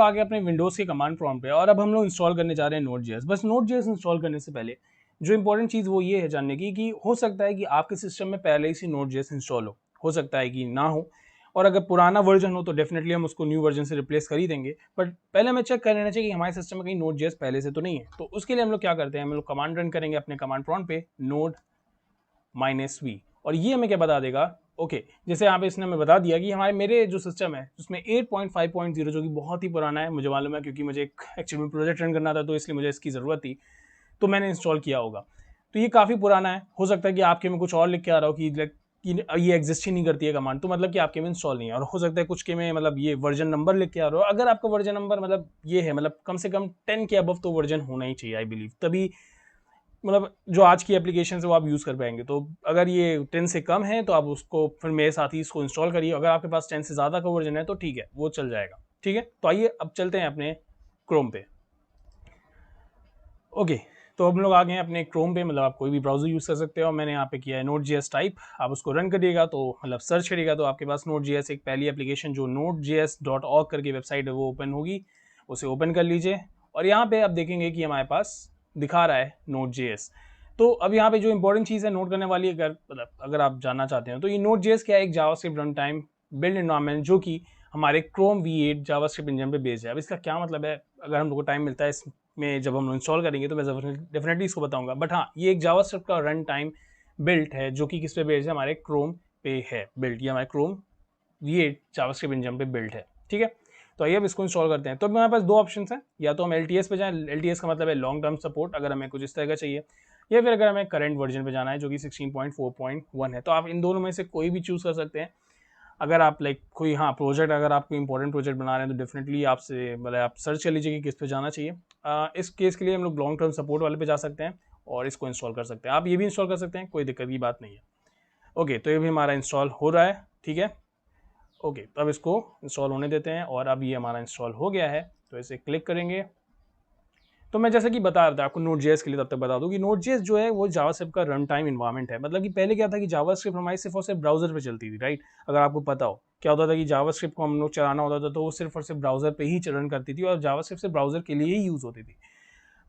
आ गए अपने विंडोज़ के कमांड प्रॉम्प्ट पे और अब हम लोग इंस्टॉल करने जा रहे हैं Node.js। बस Node.js इंस्टॉल करने से पहले जो इंपॉर्टेंट चीज़ वो ये है जानने की कि हो सकता है कि आपके सिस्टम में पहले ही से Node.js इंस्टॉल हो सकता है कि ना हो, और अगर पुराना वर्जन हो तो डेफिनेटली हम उसको न्यू वर्जन से रिप्लेस कर ही देंगे। बट पहले हमें चेक कर लेना चाहिए कि हमारे सिस्टम में कहीं Node.js पहले से तो नहीं है। तो उसके लिए हम लोग क्या करते हैं, हम लोग कमांड रन करेंगे अपने कमांड प्रॉम्प्ट पे node-v, और ये हमें क्या बता देगा, ओके जैसे यहाँ पे इसने हमें बता दिया कि हमारे मेरे जो सिस्टम है उसमें 8.5.0 जो कि बहुत ही पुराना है, मुझे मालूम है क्योंकि मुझे एक एक्चुअली में प्रोजेक्ट रन करना था तो इसलिए मुझे इसकी ज़रूरत थी, तो मैंने इंस्टॉल किया होगा। तो ये काफ़ी पुराना है, हो सकता है कि आपके में कुछ और लिख के आ रहा हो कि ये एग्जिस्ट ही नहीं करती है कमांड, तो मतलब कि आपके में इंस्टॉल नहीं है। और हो सकता है कुछ के में मतलब ये वर्जन नंबर लिख के आ रहा हो, अगर आपका वर्जन नंबर मतलब ये है मतलब कम से कम 10 के अबव तो वर्जन होना ही चाहिए आई बिलीव, तभी मतलब जो आज की एप्लीकेशन है वो आप यूज़ कर पाएंगे। तो अगर ये 10 से कम है तो आप उसको फिर मेरे साथ ही इसको इंस्टॉल करिए। अगर आपके पास 10 से ज़्यादा का वर्जन है तो ठीक है, वो चल जाएगा। ठीक है, तो आइए अब चलते हैं अपने क्रोम पे। ओके, तो हम लोग आ गए हैं अपने क्रोम पे, मतलब आप कोई भी ब्राउजर यूज़ कर सकते हो। मैंने यहाँ पे किया है Node.js टाइप, आप उसको रन करिएगा तो मतलब सर्च करिएगा तो आपके पास Node.js एक पहली एप्लीकेशन जो nodejs.org करके वेबसाइट है वो ओपन होगी, उसे ओपन कर लीजिए। और यहाँ पे आप देखेंगे कि हमारे पास दिखा रहा है Node.js। तो अब यहाँ पे जो इंपॉर्टेंट चीज़ है नोट करने वाली, अगर आप जानना चाहते हो तो ये Node.js क्या है, एक JavaScript run time build environment जो कि हमारे क्रोम V8 जावास्क्रिप्ट इंजन पे बेस्ड है। अब इसका क्या मतलब है, अगर हम लोग को टाइम मिलता है इसमें जब हम इंस्टॉल करेंगे तो मैं डेफिनेटली इसको बताऊंगा। बट हाँ, ये एक जावास्क्रिप्ट का रन टाइम बिल्ड है जो कि किस पे बेस्ड है, हमारे क्रोम पे है बिल्ड, ये हमारे क्रोम V8 जावास्क्रिप्ट इंजन पे बिल्ड है। ठीक है, तो आइए अब इसको इंस्टॉल करते हैं। तो हमारे पास दो ऑप्शन है, या तो हम LTS पे जाएं, LTS का मतलब है लॉन्ग टर्म सपोर्ट, अगर हमें कुछ इस तरह का चाहिए, या फिर अगर हमें करंट वर्जन पे जाना है जो कि 16.4.1 है। तो आप इन दोनों में से कोई भी चूज़ कर सकते हैं। अगर आप कोई हाँ प्रोजेक्ट, अगर आप कोई इंपॉर्टेंट प्रोजेक्ट बना रहे हैं तो डेफिनेटली आपसे मतलब आप सर्च कर लीजिए कि किस पे जाना चाहिए। इस केस के लिए हम लोग लॉन्ग टर्म सपोर्ट वाले पे जा सकते हैं और इसको इंस्टॉल कर सकते हैं। आप ये भी इंस्टॉल कर सकते हैं, कोई दिक्कत की बात नहीं है। ओके, तो ये भी हमारा इंस्टॉल हो रहा है। ठीक है, ओके, तो अब इसको इंस्टॉल होने देते हैं और अब ये हमारा इंस्टॉल हो गया है, तो इसे क्लिक करेंगे। तो मैं जैसे कि बता रहा था आपको Node.js के लिए, तब तक बता दूं कि Node.js जो है वो जावास्क्रिप्ट का रन टाइम इन्वायरमेंट है। मतलब कि पहले क्या था कि जावास्क्रिप्ट हमारी सिर्फ और सिर्फ ब्राउजर पे चलती थी, राइट। अगर आपको पता हो क्या होता था कि जावास्क्रिप्ट को हम लोग चलाना होता था तो वो सिर्फ और सिर्फ ब्राउजर पे ही रन करती थी और जावास्क्रिप्ट से ब्राउजर के लिए ही यूज होती थी।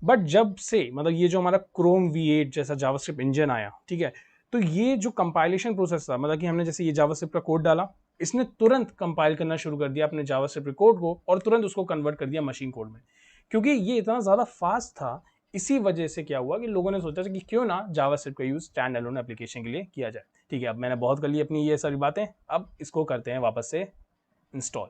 बट जब से मतलब ये जो हमारा क्रोम V8 जैसा जावास्क्रिप्ट इंजन आया, ठीक है, तो ये जो कंपाइलेशन प्रोसेस था, मतलब कि हमने जैसे ये जावास्क्रिप्ट का कोड डाला, इसने तुरंत कंपाइल करना शुरू कर दिया अपने जावास्क्रिप्ट कोड को और तुरंत उसको कन्वर्ट कर दिया मशीन कोड में। क्योंकि ये इतना ज़्यादा फास्ट था, इसी वजह से क्या हुआ कि लोगों ने सोचा कि क्यों ना जावास्क्रिप्ट का यूज़ स्टैंड अलोन एप्लीकेशन के लिए किया जाए। ठीक है, अब मैंने बहुत कर ली अपनी ये सारी बातें, अब इसको करते हैं वापस से इंस्टॉल।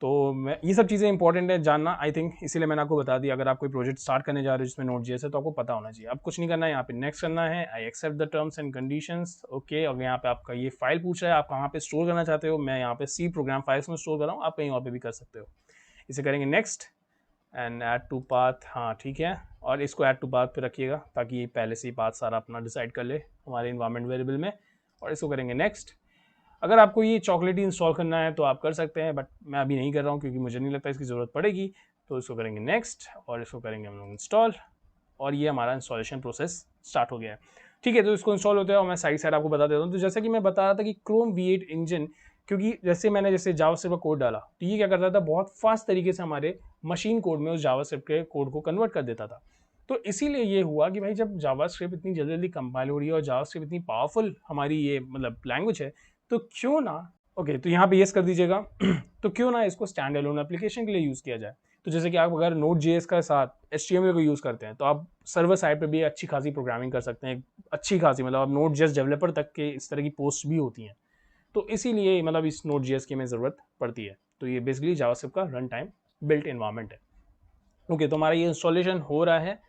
तो मैं ये सब चीज़ें इंपॉर्टेंट है जानना आई थिंक, इसीलिए मैंने आपको बता दिया। अगर आप कोई प्रोजेक्ट स्टार्ट करने जा रहे हो जिसमें Node.js है तो आपको पता होना चाहिए। अब कुछ नहीं करना है, यहाँ पे नेक्स्ट करना है, I accept the terms and conditions. Okay, और यहाँ पे आपका ये फाइल पूछ रहा है आप कहाँ पे स्टोर करना चाहते हो। मैं यहाँ पे सी प्रोग्राम फाइल्स में स्टोर कर रहा हूँ, आप कहीं और पे भी कर सकते हो। इसे करेंगे next and add to path, हाँ ठीक है, और इसको ऐड टू पाथ पे रखिएगा ताकि ये पहले से ही पाथ सारा अपना डिसाइड कर ले हमारे इन्वायरमेंट वेरिएबल में, और इसको करेंगे नेक्स्ट। अगर आपको ये चॉकलेट इंस्टॉल करना है तो आप कर सकते हैं, बट मैं अभी नहीं कर रहा हूँ क्योंकि मुझे नहीं लगता इसकी ज़रूरत पड़ेगी। तो इसको करेंगे नेक्स्ट और इसको करेंगे हम लोग इंस्टॉल, और ये हमारा इंस्टॉलेशन प्रोसेस स्टार्ट हो गया है। ठीक है, तो इसको इंस्टॉल होते हैं और मैं साइड साइड आपको बता देता हूँ। तो जैसे कि मैं बता रहा था कि क्रोम V8 इंजन, क्योंकि जैसे जावास्क्रिप्ट का कोड डाला तो ये क्या करता था, बहुत फास्ट तरीके से हमारे मशीन कोड में उस जावास्क्रिप्ट के कोड को कन्वर्ट कर देता था। तो इसीलिए ये हुआ कि भाई जब जावास्क्रिप्ट इतनी जल्दी जल्दी कंपाइल हो रही है और जावास्क्रिप्ट इतनी पावरफुल हमारी ये मतलब लैंग्वेज है, तो क्यों ना, ओके तो यहाँ पे येस कर दीजिएगा तो क्यों ना इसको स्टैंड अलोन एप्लीकेशन के लिए यूज़ किया जाए। तो जैसे कि आप अगर Node.js का साथ HTML को यूज़ करते हैं तो आप सर्वर साइड पे भी अच्छी खासी प्रोग्रामिंग कर सकते हैं, अच्छी खासी, मतलब आप Node.js डेवलपर तक के इस तरह की पोस्ट भी होती हैं। तो इसीलिए मतलब इस Node.js की हमें ज़रूरत पड़ती है। तो ये बेसिकली जावास्क्रिप्ट का रन टाइम बिल्ट एनवायरनमेंट है। ओके, तो हमारा ये इंस्टॉलेशन हो रहा है।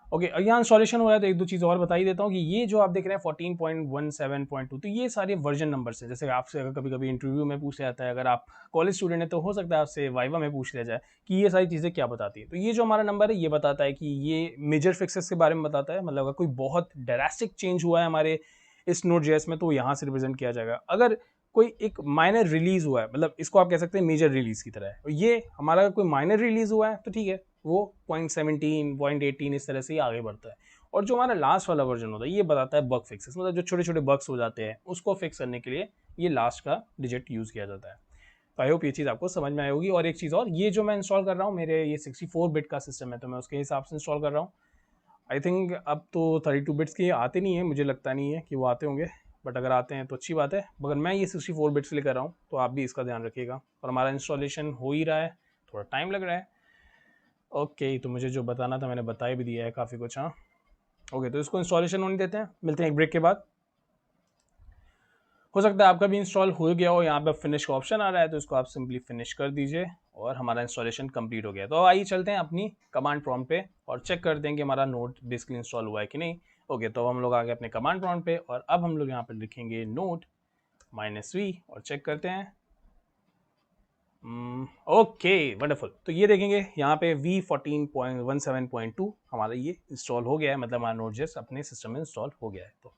ओके, यहाँ इंस्टॉलेशन हो रहा है तो एक दो चीज़ और बता ही देता हूँ कि ये जो आप देख रहे हैं 14.17.2, तो ये सारे वर्जन नंबर से, जैसे आपसे अगर कभी कभी इंटरव्यू में पूछ लिया जाता है, अगर आप कॉलेज स्टूडेंट है तो हो सकता है आपसे वाइवा में पूछ लिया जाए कि ये सारी चीज़ें क्या बताती है। तो ये जो हमारा नंबर है ये बताता है कि ये मेजर फिक्सेस के बारे में बताता है, मतलब अगर कोई बहुत ड्रास्टिक चेंज हुआ है हमारे इस Node.js में तो यहाँ से रिप्रेजेंट किया जाएगा। अगर कोई एक माइनर रिलीज हुआ है, मतलब इसको आप कह सकते हैं मेजर रिलीज की तरह है, और ये हमारा कोई माइनर रिलीज हुआ है तो ठीक है, वो 0.17 0.18 इस तरह से ही आगे बढ़ता है। और जो हमारा लास्ट वाला वर्जन होता है ये बताता है बग फिक्सेस, मतलब जो छोटे छोटे बग्स हो जाते हैं उसको फिक्स करने के लिए ये लास्ट का डिजिट यूज़ किया जाता है। तो आई होप ये चीज़ आपको समझ में आई होगी। और एक चीज़ और, ये जो मैं इंस्टॉल कर रहा हूँ, मेरे ये 64 बिट का सिस्टम है, तो मैं उसके हिसाब से इंस्टॉल कर रहा हूँ। आई थिंक अब तो 32 बिट्स के आते नहीं है, मुझे लगता नहीं है कि वो आते होंगे, बट अगर आते हैं तो अच्छी बात है। मगर मैं ये 64 बिट्स ले कर रहा हूँ, तो आप भी इसका ध्यान रखिएगा। और हमारा इंस्टॉलेशन हो ही रहा है, थोड़ा टाइम लग रहा है। ओके, तो मुझे जो बताना था मैंने बता भी दिया है काफ़ी कुछ। हाँ, ओके, तो इसको इंस्टॉलेशन होने देते हैं, मिलते हैं एक ब्रेक के बाद। हो सकता है आपका भी इंस्टॉल हो गया हो, यहाँ पे फिनिश का ऑप्शन आ रहा है, तो इसको आप सिंपली फिनिश कर दीजिए और हमारा इंस्टॉलेशन कंप्लीट हो गया। तो आइए चलते हैं अपनी कमांड प्रॉम्प्ट पे और चेक करते हैं कि हमारा नोट बेसिकली इंस्टॉल हुआ है कि नहीं। ओके, तो हम लोग आ गए अपने कमांड प्रॉम्प्ट पे और अब हम लोग यहाँ पे लिखेंगे नोट -v और चेक करते हैं। Okay, wonderful. तो ये देखेंगे यहाँ पे v14.17.2 हमारा ये इंस्टॉल हो गया है, मतलब हमारा नोट.js अपने सिस्टम में इंस्टॉल हो गया है। तो